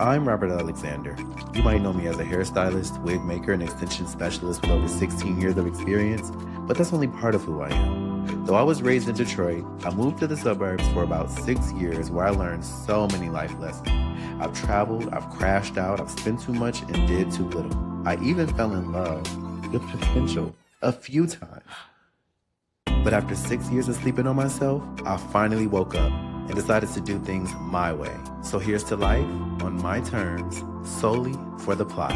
I'm Robert Alexander. You might know me as a hairstylist, wig maker, and extension specialist with over 16 years of experience, but that's only part of who I am. Though I was raised in Detroit, I moved to the suburbs for about 6 years where I learned so many life lessons. I've traveled, I've crashed out, I've spent too much and did too little. I even fell in love with potential a few times. But after 6 years of sleeping on myself, I finally woke up and decided to do things my way. So here's to life on my terms, solely for the plot.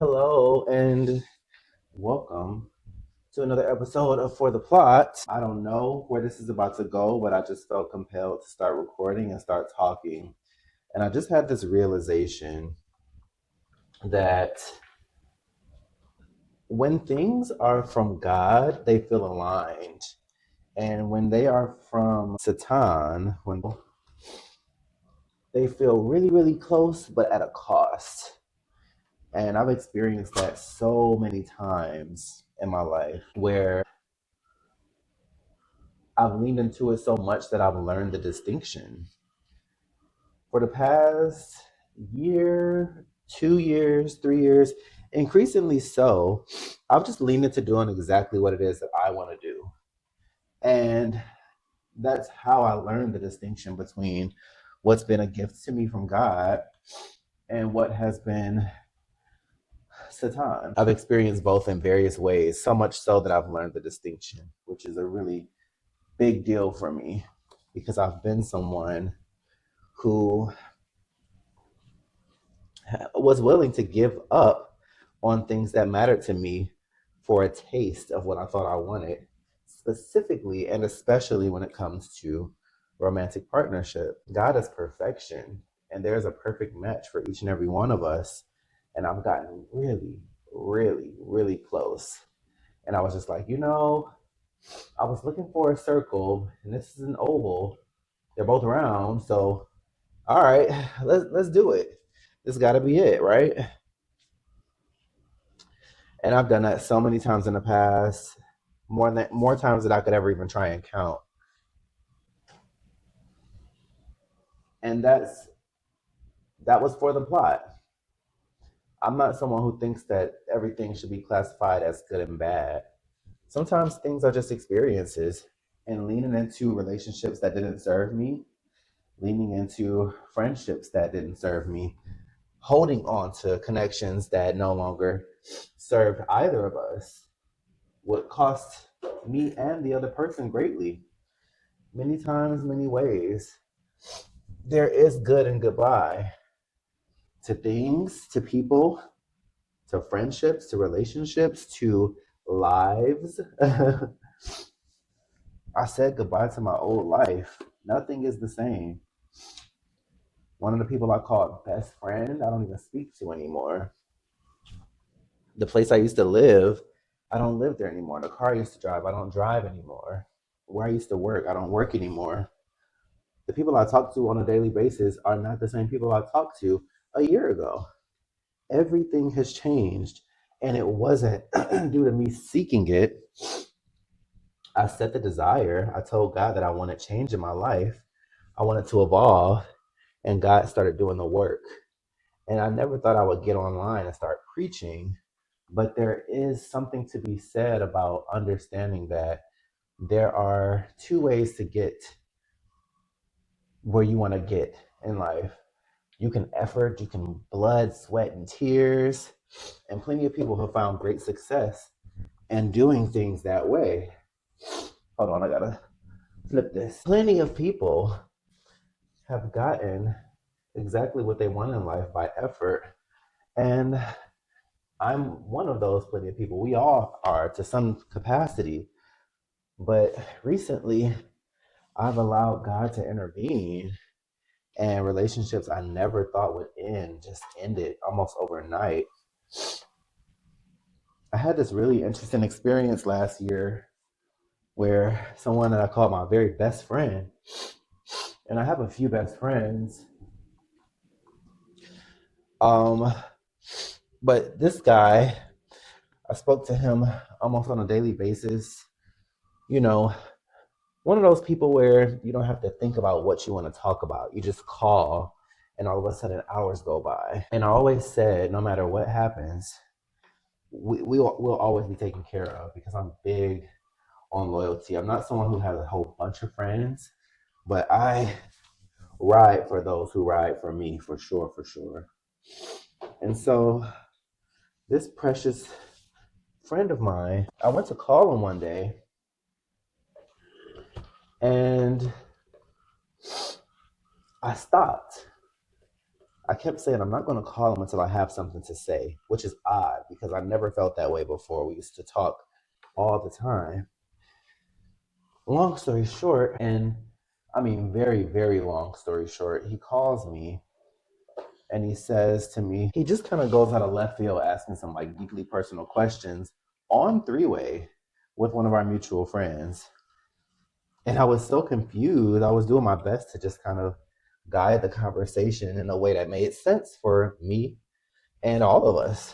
Hello and welcome to another episode of For the Plot. I don't know where this is about to go, but I just felt compelled to start recording and start talking. And I just had this realization that when things are from God, they feel aligned. And when they are from Satan, when they feel really, really close, but at a cost. And I've experienced that so many times in my life where I've leaned into it so much that I've learned the distinction. For the past year, 2 years, 3 years, increasingly so, I've just leaned into doing exactly what it is that I want to do. And that's how I learned the distinction between what's been a gift to me from God and what has been Satan. I've experienced both in various ways, so much so that I've learned the distinction, which is a really big deal for me because I've been someone who was willing to give up on things that mattered to me for a taste of what I thought I wanted, specifically and especially when it comes to romantic partnership. God is perfection, and there's a perfect match for each and every one of us. And I've gotten really, really, really close. And I was just like, I was looking for a circle, and this is an oval. They're both round, so all right, let's do it. This got to be it, right? And I've done that so many times in the past, more times than I could ever even try and count. And that was for the plot. I'm not someone who thinks that everything should be classified as good and bad. Sometimes things are just experiences, and leaning into relationships that didn't serve me, leaning into friendships that didn't serve me, holding on to connections that no longer served either of us would cost me and the other person greatly. Many times, many ways. There is good and goodbye to things, to people, to friendships, to relationships, to lives. I said goodbye to my old life. Nothing is the same. One of the people I called best friend, I don't even speak to anymore. The place I used to live, I don't live there anymore. The car I used to drive, I don't drive anymore. Where I used to work, I don't work anymore. The people I talk to on a daily basis are not the same people I talked to a year ago. Everything has changed, and it wasn't due to me seeking it. I set the desire. I told God that I wanted change in my life. I wanted to evolve, and God started doing the work. And I never thought I would get online and start preaching, but there is something to be said about understanding that there are two ways to get where you want to get in life. You can effort, you can blood, sweat, and tears, and plenty of people have found great success in doing things that way. Hold on, I gotta flip this. Plenty of people have gotten exactly what they want in life by effort. And I'm one of those plenty of people. We all are to some capacity. But recently, I've allowed God to intervene, and relationships I never thought would end just ended almost overnight. I had this really interesting experience last year where someone that I called my very best friend, and I have a few best friends, um, but this guy, I spoke to him almost on a daily basis. you know, one of those people where you don't have to think about what you want to talk about. You just call, and all of a sudden hours go by. And I always said, no matter what happens, we'll always be taken care of because I'm big on loyalty. I'm not someone who has a whole bunch of friends, but I ride for those who ride for me, for sure, for sure. And so this precious friend of mine, I went to call him one day, and I stopped. I kept saying, I'm not going to call him until I have something to say, which is odd because I never felt that way before. We used to talk all the time. Long story short, and I mean, very, very long story short, he calls me and he says to me, he just kind of goes out of left field asking some like deeply personal questions on three-way with one of our mutual friends. And I was so confused. I was doing my best to just kind of guide the conversation in a way that made sense for me and all of us.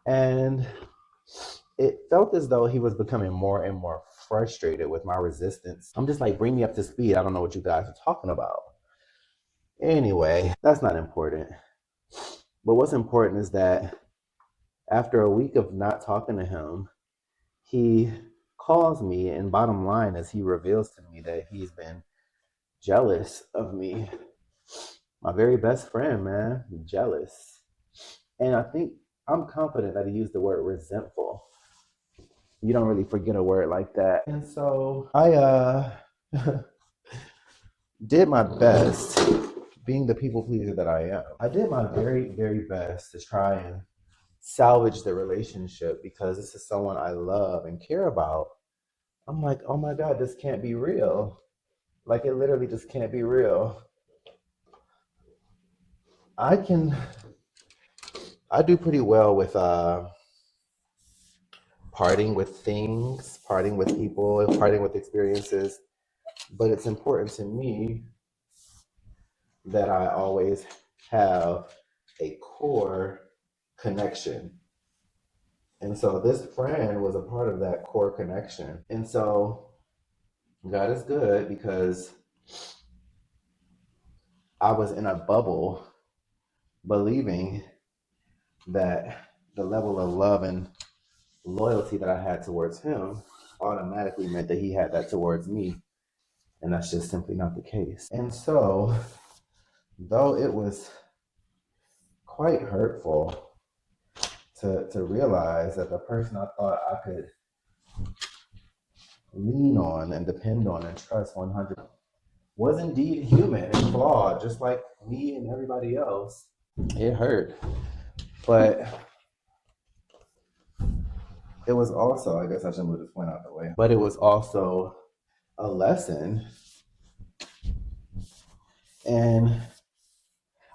And it felt as though he was becoming more and more frustrated with my resistance. I'm just like, bring me up to speed. I don't know what you guys are talking about. Anyway, that's not important. But what's important is that after a week of not talking to him, he calls me, and bottom line is he reveals to me that he's been jealous of me. My very best friend, man, jealous. And I think I'm confident that he used the word resentful. You don't really forget a word like that. And so I did my best, being the people pleaser that I am. I did my very, very best to try and salvage the relationship because this is someone I love and care about. I'm like, oh my God, this can't be real. Like, it literally just can't be real. I do pretty well with parting with things, parting with people, parting with experiences. But it's important to me that I always have a core connection. And so this friend was a part of that core connection. And so God is good because I was in a bubble believing that the level of love and loyalty that I had towards him automatically meant that he had that towards me. And that's just simply not the case. And so, though it was quite hurtful to realize that the person I thought I could lean on and depend on and trust 100 was indeed human and flawed, just like me and everybody else. It hurt. But it was also, I guess I should move this point out the way, but it was also a lesson and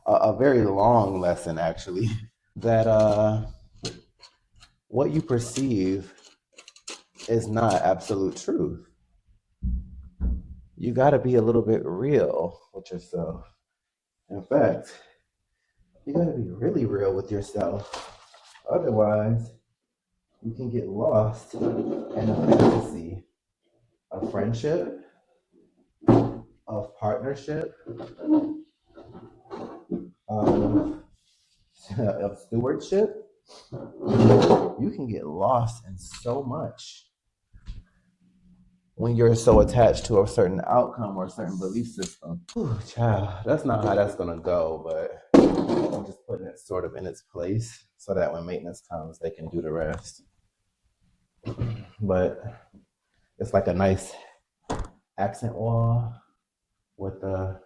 a very long lesson, actually, that what you perceive is not absolute truth. You got to be a little bit real with yourself. In fact, you got to be really real with yourself. Otherwise, you can get lost in a fantasy of friendship, of partnership, of, of stewardship. You can get lost in so much when you're so attached to a certain outcome or a certain belief system. Whew, child, that's not how that's gonna go, but I'm just putting it sort of in its place so that when maintenance comes, they can do the rest. But it's like a nice accent wall with the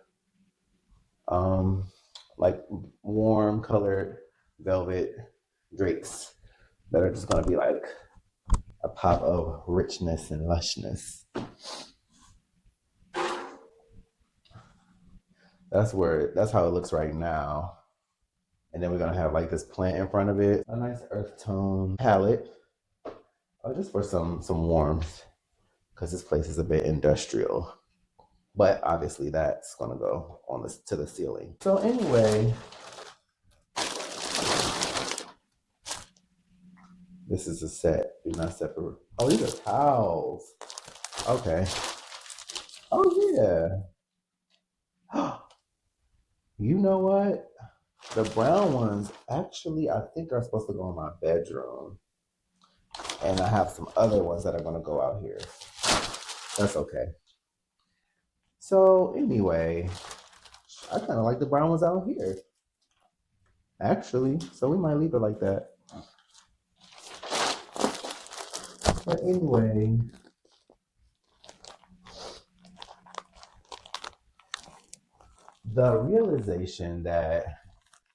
like warm colored velvet drapes that are just gonna be like a pop of richness and lushness. That's how it looks right now. And then we're gonna have like this plant in front of it, a nice earth tone palette, just for some warmth, because this place is a bit industrial. But obviously that's gonna go on this to the ceiling. So anyway, this is a set. Do not separate. Oh, these are towels. Okay. Oh yeah. You know what? The brown ones actually I think are supposed to go in my bedroom. And I have some other ones that are gonna go out here. That's okay. So anyway, I kind of like the brown ones out here, actually. So we might leave it like that. But anyway, the realization that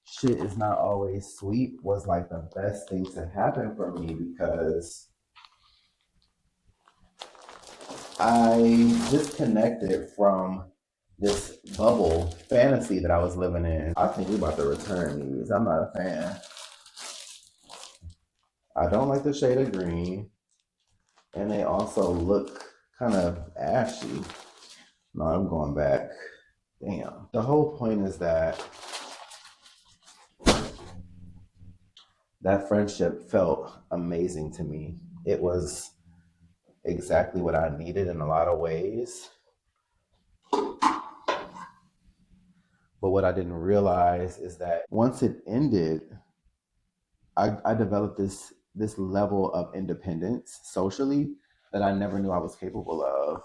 shit is not always sweet was like the best thing to happen for me because I disconnected from this bubble fantasy that I was living in. I think we about to return these. I'm not a fan. I don't like the shade of green, and they also look kind of ashy. No, I'm going back. Damn. The whole point is that that friendship felt amazing to me. It was exactly what I needed in a lot of ways. But what I didn't realize is that once it ended, I developed this level of independence socially that I never knew I was capable of.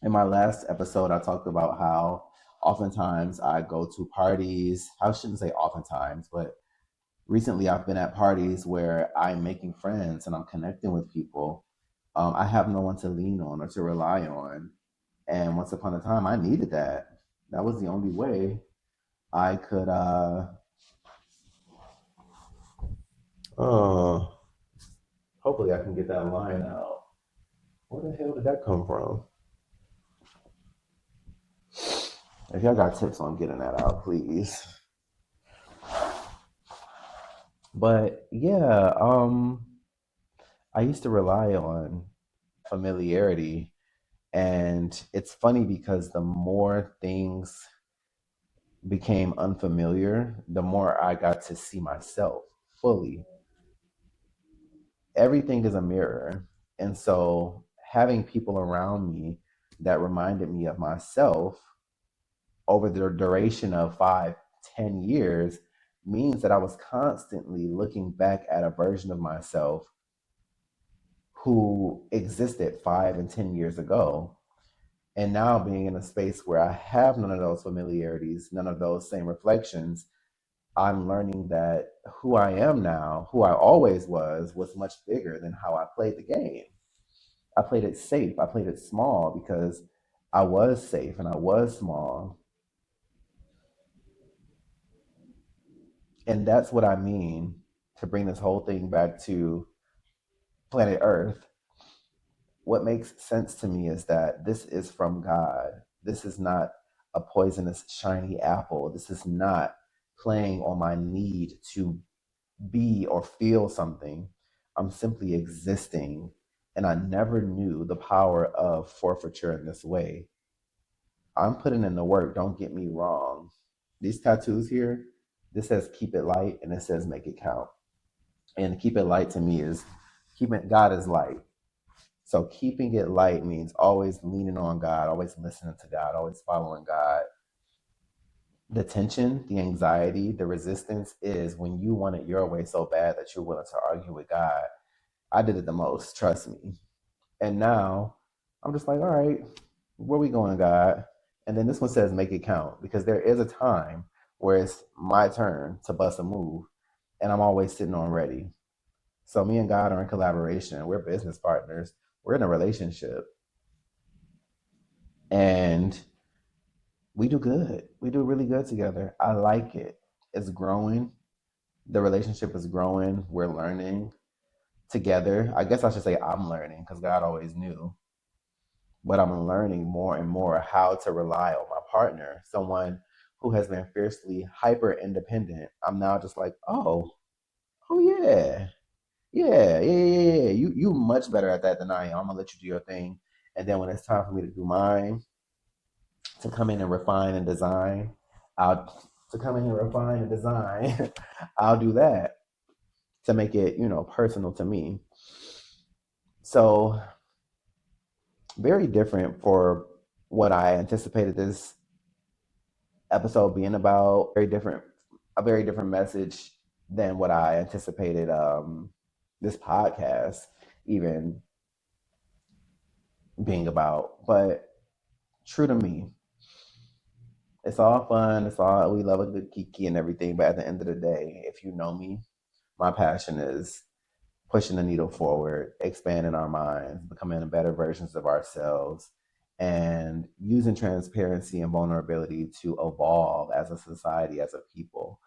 In my last episode, I talked about how oftentimes I go to parties. I shouldn't say oftentimes, but recently I've been at parties where I'm making friends and I'm connecting with people. I have no one to lean on or to rely on. And once upon a time, I needed that. That was the only way I could. Oh, hopefully, I can get that line out. Where the hell did that come from? If y'all got tips on getting that out, please. But yeah, I used to rely on familiarity. And it's funny because the more things became unfamiliar, the more I got to see myself fully. Everything is a mirror. And so having people around me that reminded me of myself over the duration of 5, 10 years means that I was constantly looking back at a version of myself who existed 5 and 10 years ago. And now being in a space where I have none of those familiarities, none of those same reflections, I'm learning that who I am now, who I always was much bigger than how I played the game. I played it safe. I played it small because I was safe and I was small. And that's what I mean to bring this whole thing back to planet Earth. What makes sense to me is that this is from God. This is not a poisonous, shiny apple. This is not playing on my need to be or feel something. I'm simply existing. And I never knew the power of forfeiture in this way. I'm putting in the work, don't get me wrong. These tattoos here, this says keep it light and it says make it count. And keep it light to me is keeping God is light. So keeping it light means always leaning on God, always listening to God, always following God. The tension, the anxiety, the resistance is when you want it your way so bad that you're willing to argue with God. I did it the most, trust me. And now I'm just like, all right, where we going, God? And then this one says make it count because there is a time where it's my turn to bust a move and I'm always sitting on ready. So me and God are in collaboration. We're business partners. We're in a relationship and we do good. We do really good together. I like it. It's growing. The relationship is growing. We're learning together. I guess I should say I'm learning because God always knew. But I'm learning more and more how to rely on my partner, someone who has been fiercely hyper independent. I'm now just like, oh yeah, yeah. You much better at that than I am. I'm gonna let you do your thing, and then when it's time for me to do mine, to come in and refine and design, I'll to come in and refine and design, I'll do that to make it personal to me. So very different for what I anticipated this episode being about. A very different message than what I anticipated this podcast even being about. But true to me, it's all fun. It's all, we love a good kiki and everything. But at the end of the day, if you know me, my passion is pushing the needle forward, expanding our minds, becoming better versions of ourselves, and using transparency and vulnerability to evolve as a society, as a people.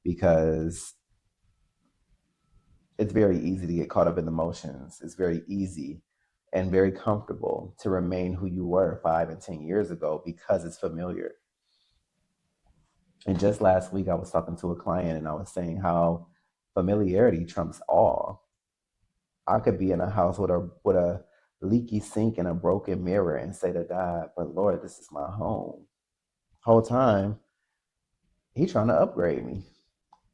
Because it's very easy to get caught up in the emotions. It's very easy and very comfortable to remain who you were 5 and 10 years ago because it's familiar. And just last week, I was talking to a client and I was saying how familiarity trumps awe. I could be in a house with a leaky sink and a broken mirror and say to God, "But Lord, this is my home." Whole time, He trying to upgrade me,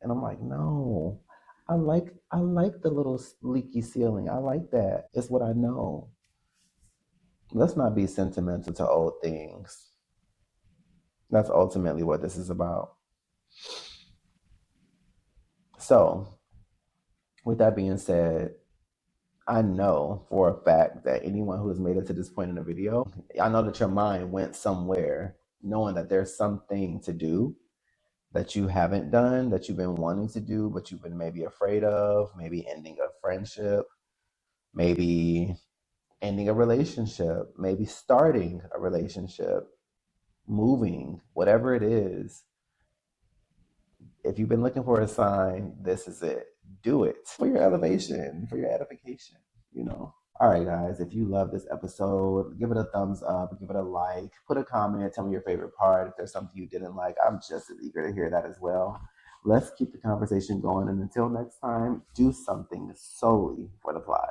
and I'm like, "No, I like the little leaky ceiling. I like that. It's what I know. Let's not be sentimental to old things." That's ultimately what this is about. So, with that being said, I know for a fact that anyone who has made it to this point in the video, I know that your mind went somewhere knowing that there's something to do that you haven't done, that you've been wanting to do, but you've been maybe afraid of, maybe ending a friendship, maybe ending a relationship, maybe starting a relationship, moving, whatever it is. If you've been looking for a sign, this is it. Do it for your elevation, for your edification, you know. All right, guys, if you love this episode, give it a thumbs up, give it a like, put a comment, tell me your favorite part. If there's something you didn't like, I'm just as eager to hear that as well. Let's keep the conversation going. And until next time, do something solely for the fly.